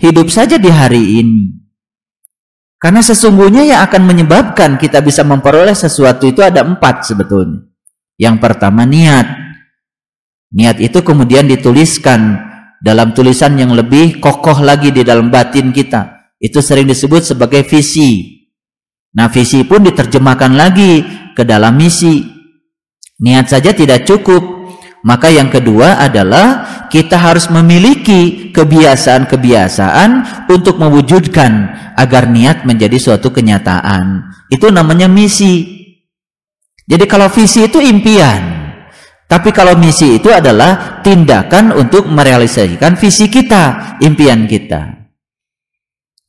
hidup saja di hari ini. Karena sesungguhnya yang akan menyebabkan kita bisa memperoleh sesuatu itu ada 4 sebetulnya. Yang pertama niat. Niat itu kemudian dituliskan dalam tulisan yang lebih kokoh lagi di dalam batin kita. Itu sering disebut sebagai visi. Nah, visi pun diterjemahkan lagi ke dalam misi. Niat saja tidak cukup. Maka yang kedua adalah kita harus memiliki kebiasaan-kebiasaan untuk mewujudkan agar niat menjadi suatu kenyataan. Itu namanya misi. Jadi kalau visi itu impian, tapi kalau misi itu adalah tindakan untuk merealisasikan visi kita, impian kita.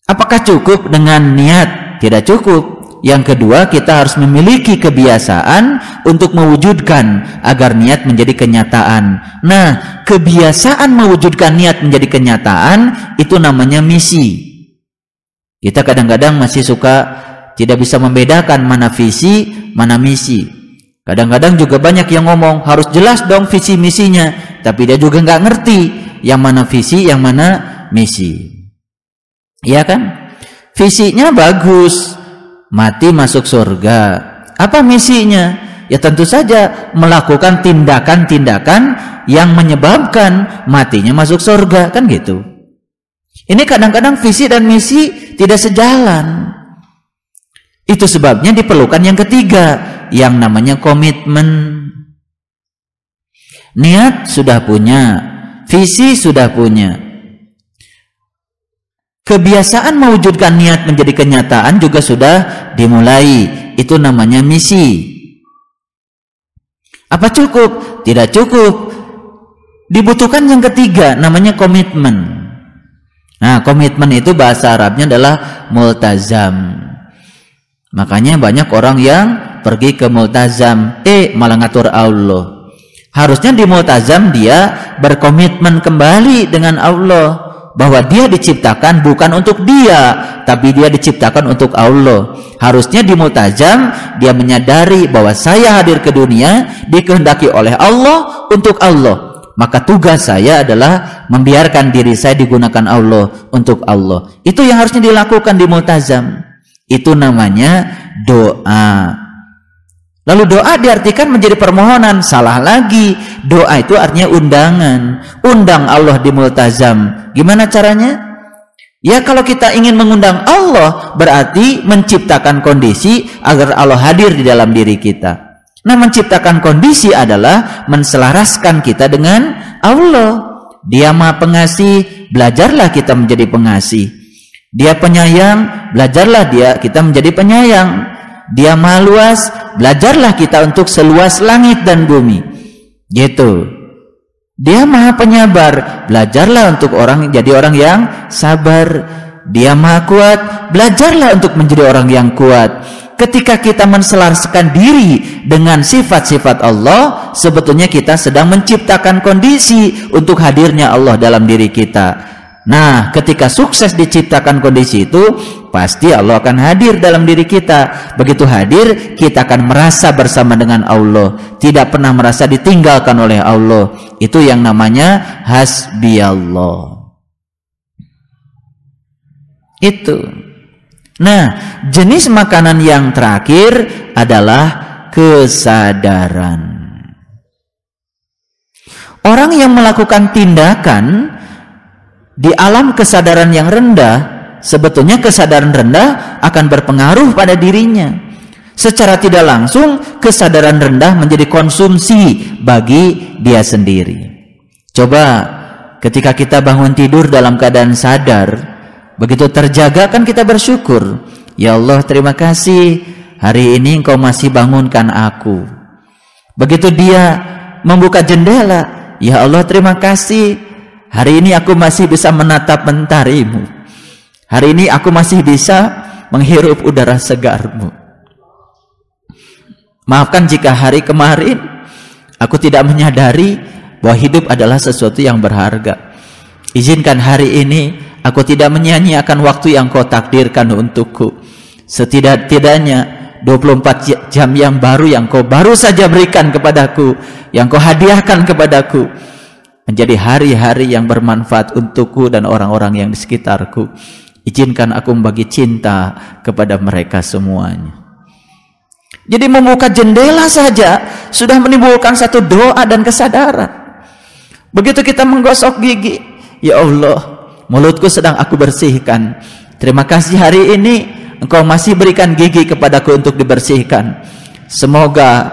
Apakah cukup dengan niat? Tidak cukup. Yang kedua, kita harus memiliki kebiasaan untuk mewujudkan agar niat menjadi kenyataan. Nah, kebiasaan mewujudkan niat menjadi kenyataan itu namanya misi. Kita kadang-kadang masih suka tidak bisa membedakan mana visi, mana misi. Kadang-kadang juga banyak yang ngomong harus jelas dong visi misinya, tapi dia juga nggak ngerti yang mana visi, yang mana misi. Iya kan? Visinya bagus, mati masuk surga. Apa misinya? Ya tentu saja melakukan tindakan-tindakan yang menyebabkan matinya masuk surga, kan gitu. Ini kadang-kadang visi dan misi tidak sejalan. Itu sebabnya diperlukan yang ketiga, yang namanya komitmen. Niat sudah punya, visi sudah punya. Kebiasaan mewujudkan niat menjadi kenyataan juga sudah dimulai. Itu namanya misi. Apa cukup? Tidak cukup. Dibutuhkan yang ketiga, namanya komitmen. Nah, komitmen itu bahasa Arabnya adalah multazam. Makanya banyak orang yang pergi ke multazam, malah ngatur Allah. Harusnya di multazam dia berkomitmen kembali dengan Allah, bahwa dia diciptakan bukan untuk dia, tapi dia diciptakan untuk Allah. Harusnya di multazam dia menyadari bahwa saya hadir ke dunia dikehendaki oleh Allah untuk Allah. Maka tugas saya adalah membiarkan diri saya digunakan Allah untuk Allah. Itu yang harusnya dilakukan di multazam. Itu namanya doa. Lalu doa diartikan menjadi permohonan. Salah lagi. Doa itu artinya undangan. Undang Allah di multazam. Gimana caranya? Ya kalau kita ingin mengundang Allah, berarti menciptakan kondisi agar Allah hadir di dalam diri kita. Nah, menciptakan kondisi adalah menselaraskan kita dengan Allah. Dia Maha Pengasih, belajarlah kita menjadi pengasih. Dia penyayang, belajarlah kita menjadi penyayang. Dia Maha Luas, belajarlah kita untuk seluas langit dan bumi. Gitu. Dia Maha Penyabar, belajarlah untuk jadi orang yang sabar. Dia Maha Kuat, belajarlah untuk menjadi orang yang kuat. Ketika kita menselaraskan diri dengan sifat-sifat Allah, sebetulnya kita sedang menciptakan kondisi untuk hadirnya Allah dalam diri kita. Nah, ketika sukses diciptakan kondisi itu, pasti Allah akan hadir dalam diri kita. Begitu hadir, kita akan merasa bersama dengan Allah, tidak pernah merasa ditinggalkan oleh Allah. Itu yang namanya hasbiyallah. Itu. Nah, jenis makanan yang terakhir adalah kesadaran. Orang yang melakukan tindakan di alam kesadaran yang rendah, sebetulnya kesadaran rendah akan berpengaruh pada dirinya. Secara tidak langsung, kesadaran rendah menjadi konsumsi bagi dia sendiri. Coba ketika kita bangun tidur dalam keadaan sadar, begitu terjaga kan kita bersyukur. Ya Allah, terima kasih hari ini Engkau masih bangunkan aku. Begitu dia membuka jendela, ya Allah terima kasih hari ini aku masih bisa menatap mentarimu. Hari ini aku masih bisa menghirup udara segarmu. Maafkan jika hari kemarin aku tidak menyadari bahwa hidup adalah sesuatu yang berharga. Izinkan hari ini aku tidak menyia-nyiakan waktu yang Kau takdirkan untukku. Setidak-tidaknya 24 jam yang baru yang Kau baru saja berikan kepadaku, yang Kau hadiahkan kepadaku. menjadi hari-hari yang bermanfaat untukku dan orang-orang yang di sekitarku. Izinkan aku membagi cinta kepada mereka semuanya. Jadi membuka jendela saja sudah menimbulkan satu doa dan kesadaran. Begitu kita menggosok gigi, ya Allah, mulutku sedang aku bersihkan. Terima kasih hari ini Engkau masih berikan gigi kepadaku untuk dibersihkan. Semoga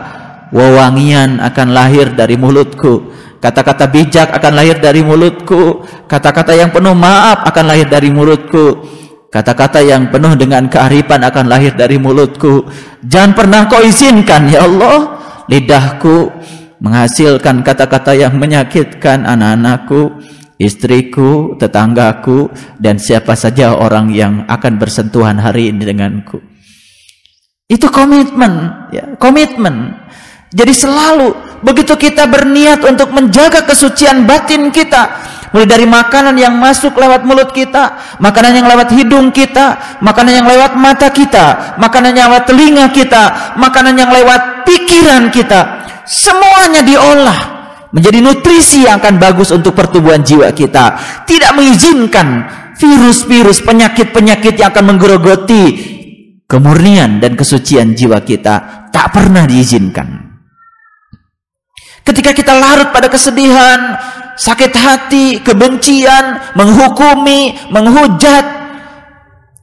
wewangian akan lahir dari mulutku, kata-kata bijak akan lahir dari mulutku, kata-kata yang penuh maaf akan lahir dari mulutku, kata-kata yang penuh dengan kearifan akan lahir dari mulutku. Jangan pernah Kau izinkan ya Allah lidahku menghasilkan kata-kata yang menyakitkan anak-anakku, istriku, tetanggaku, dan siapa saja orang yang akan bersentuhan hari ini denganku. Itu komitmen, ya, komitmen. Jadi selalu begitu kita berniat untuk menjaga kesucian batin kita, mulai dari makanan yang masuk lewat mulut kita, makanan yang lewat hidung kita, makanan yang lewat mata kita, makanan yang lewat telinga kita, makanan yang lewat pikiran kita, semuanya diolah menjadi nutrisi yang akan bagus untuk pertumbuhan jiwa kita. Tidak mengizinkan virus-virus, penyakit-penyakit yang akan menggerogoti kemurnian dan kesucian jiwa kita. Tak pernah diizinkan. Ketika kita larut pada kesedihan, sakit hati, kebencian, menghukumi, menghujat,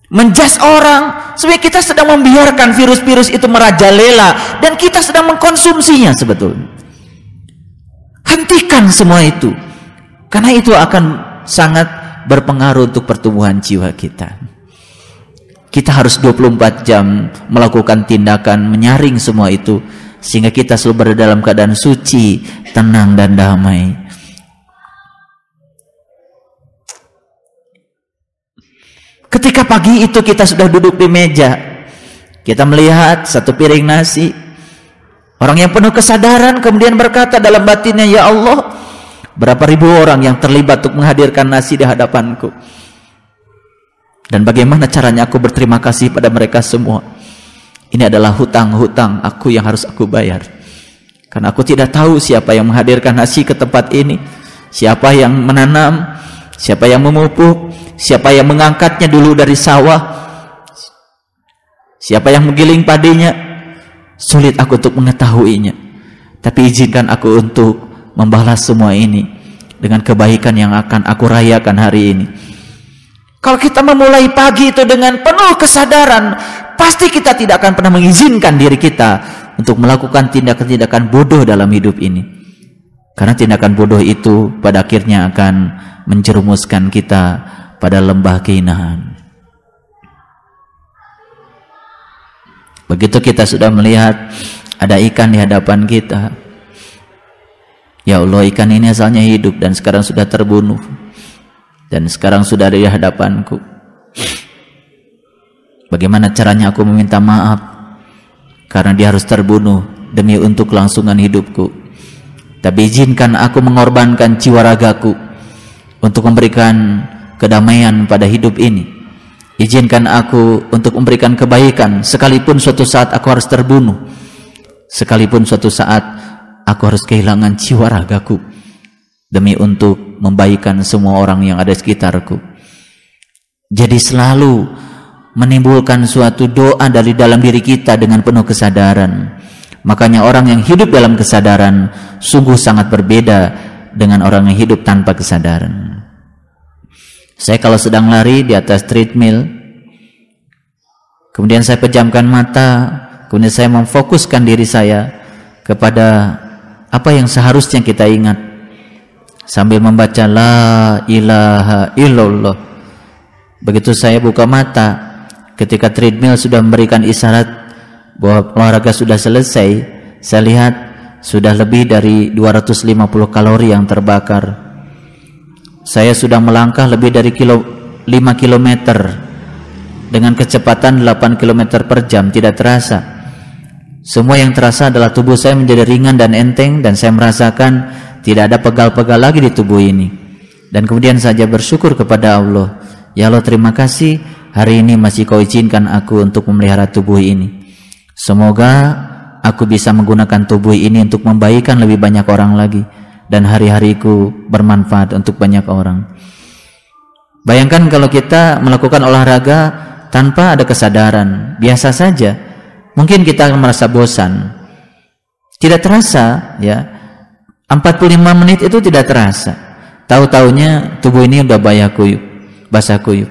menjas orang, sebenarnya kita sedang membiarkan virus-virus itu merajalela dan kita sedang mengkonsumsinya sebetulnya. Hentikan semua itu, karena itu akan sangat berpengaruh untuk pertumbuhan jiwa kita. Kita harus 24 jam melakukan tindakan menyaring semua itu, sehingga kita selalu berada dalam keadaan suci, tenang dan damai. Ketika pagi itu kita sudah duduk di meja, kita melihat satu piring nasi, orang yang penuh kesadaran kemudian berkata dalam batinnya, ya Allah, berapa ribu orang yang terlibat untuk menghadirkan nasi di hadapanku, dan bagaimana caranya aku berterima kasih pada mereka semua. Ini adalah hutang-hutang aku yang harus aku bayar, karena aku tidak tahu siapa yang menghadirkan nasi ke tempat ini, siapa yang menanam, siapa yang memupuk, siapa yang mengangkatnya dulu dari sawah, siapa yang menggiling padinya. Sulit aku untuk mengetahuinya, tapi izinkan aku untuk membalas semua ini dengan kebaikan yang akan aku rayakan hari ini. Kalau kita memulai pagi itu dengan penuh kesadaran, pasti kita tidak akan pernah mengizinkan diri kita untuk melakukan tindakan-tindakan bodoh dalam hidup ini. Karena tindakan bodoh itu pada akhirnya akan menjerumuskan kita pada lembah kehinaan. Begitu kita sudah melihat ada ikan di hadapan kita, ya Allah, ikan ini asalnya hidup dan sekarang sudah terbunuh, dan sekarang sudah ada di hadapanku. Bagaimana caranya aku meminta maaf, karena dia harus terbunuh demi untuk kelangsungan hidupku. Tapi izinkan aku mengorbankan jiwa ragaku untuk memberikan kedamaian pada hidup ini. Izinkan aku untuk memberikan kebaikan, sekalipun suatu saat aku harus terbunuh, sekalipun suatu saat aku harus kehilangan jiwa ragaku, demi untuk membaikan semua orang yang ada di sekitarku. Jadi selalu menimbulkan suatu doa dari dalam diri kita dengan penuh kesadaran. Makanya orang yang hidup dalam kesadaran sungguh sangat berbeda dengan orang yang hidup tanpa kesadaran. Saya kalau sedang lari di atas treadmill, kemudian saya pejamkan mata, kemudian saya memfokuskan diri saya kepada apa yang seharusnya kita ingat, sambil membaca la ilaha illallah. Begitu saya buka mata, ketika treadmill sudah memberikan isyarat bahwa olahraga sudah selesai, saya lihat sudah lebih dari 250 kalori yang terbakar. Saya sudah melangkah lebih dari 5 km dengan kecepatan 8 km per jam, tidak terasa. Semua yang terasa adalah tubuh saya menjadi ringan dan enteng, dan saya merasakan tidak ada pegal-pegal lagi di tubuh ini. Dan kemudian saja bersyukur kepada Allah, ya Allah, terima kasih hari ini masih Kau izinkan aku untuk memelihara tubuh ini. Semoga aku bisa menggunakan tubuh ini untuk membaikkan lebih banyak orang lagi, dan hari-hariku bermanfaat untuk banyak orang. Bayangkan kalau kita melakukan olahraga tanpa ada kesadaran, biasa saja, mungkin kita akan merasa bosan. Tidak terasa, ya. 45 menit itu tidak terasa. Tahu-taunya tubuh ini udah basah kuyup.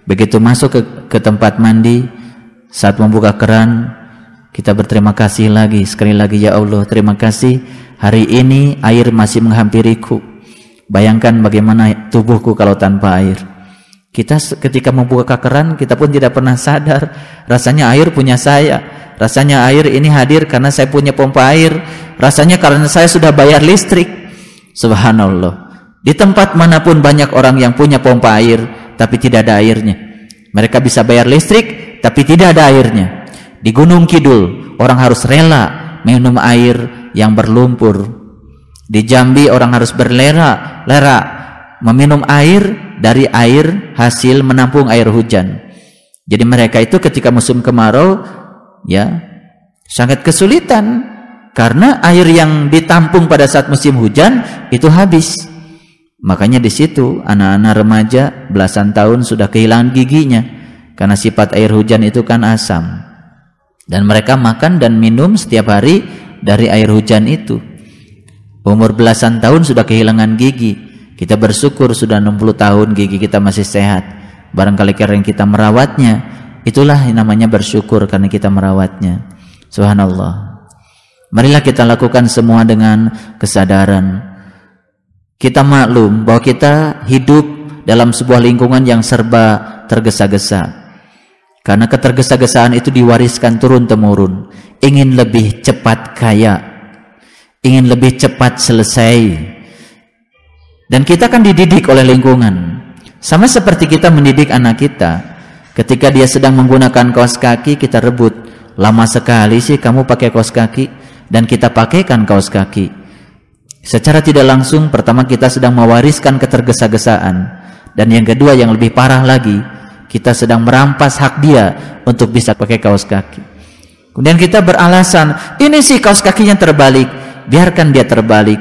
Begitu masuk ke tempat mandi, saat membuka keran, kita berterima kasih lagi, sekali lagi, ya Allah, terima kasih, hari ini air masih menghampiriku. Bayangkan bagaimana tubuhku kalau tanpa air. Kita ketika membuka keran, kita pun tidak pernah sadar, rasanya air punya saya, rasanya air ini hadir karena saya punya pompa air, rasanya karena saya sudah bayar listrik. Subhanallah. Di tempat manapun banyak orang yang punya pompa air, tapi tidak ada airnya. Mereka bisa bayar listrik, tapi tidak ada airnya. Di Gunung Kidul, orang harus rela minum air yang berlumpur. Di Jambi, orang harus berlera meminum air dari air hasil menampung air hujan. Jadi mereka itu ketika musim kemarau, ya, sangat kesulitan karena air yang ditampung pada saat musim hujan itu habis. Makanya di situ anak-anak remaja belasan tahun sudah kehilangan giginya karena sifat air hujan itu kan asam. Dan mereka makan dan minum setiap hari dari air hujan itu. Umur belasan tahun sudah kehilangan gigi. Kita bersyukur sudah 60 tahun gigi kita masih sehat. Barangkali karena kita merawatnya. Itulah yang namanya bersyukur karena kita merawatnya. Subhanallah. Marilah kita lakukan semua dengan kesadaran. Kita maklum bahwa kita hidup dalam sebuah lingkungan yang serba tergesa-gesa. Karena ketergesa-gesaan itu diwariskan turun-temurun. Ingin lebih cepat kaya, ingin lebih cepat selesai. Dan kita kan dididik oleh lingkungan. Sama seperti kita mendidik anak kita. Ketika dia sedang menggunakan kaos kaki, kita rebut. Lama sekali sih kamu pakai kaos kaki. Dan kita pakaikan kaos kaki. Secara tidak langsung, pertama kita sedang mewariskan ketergesa-gesaan. Dan yang kedua yang lebih parah lagi, kita sedang merampas hak dia untuk bisa pakai kaos kaki. Kemudian kita beralasan, ini sih kaos kakinya terbalik. Biarkan dia terbalik.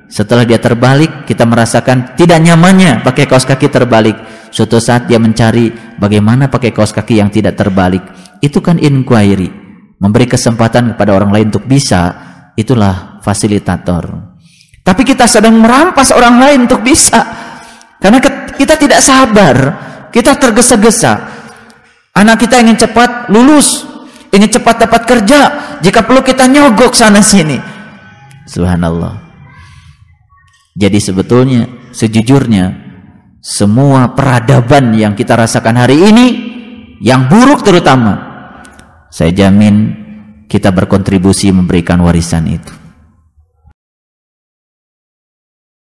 Setelah dia terbalik, kita merasakan tidak nyamannya pakai kaos kaki terbalik. Suatu saat dia mencari bagaimana pakai kaos kaki yang tidak terbalik. Itu kan inquiry, memberi kesempatan kepada orang lain untuk bisa. Itulah fasilitator. Tapi kita sedang merampas orang lain untuk bisa, karena kita tidak sabar, kita tergesa-gesa. Anak kita ingin cepat lulus, ingin cepat dapat kerja. Jika perlu kita nyogok sana sini. Subhanallah. Jadi sebetulnya, sejujurnya, semua peradaban yang kita rasakan hari ini, yang buruk terutama, saya jamin kita berkontribusi memberikan warisan itu.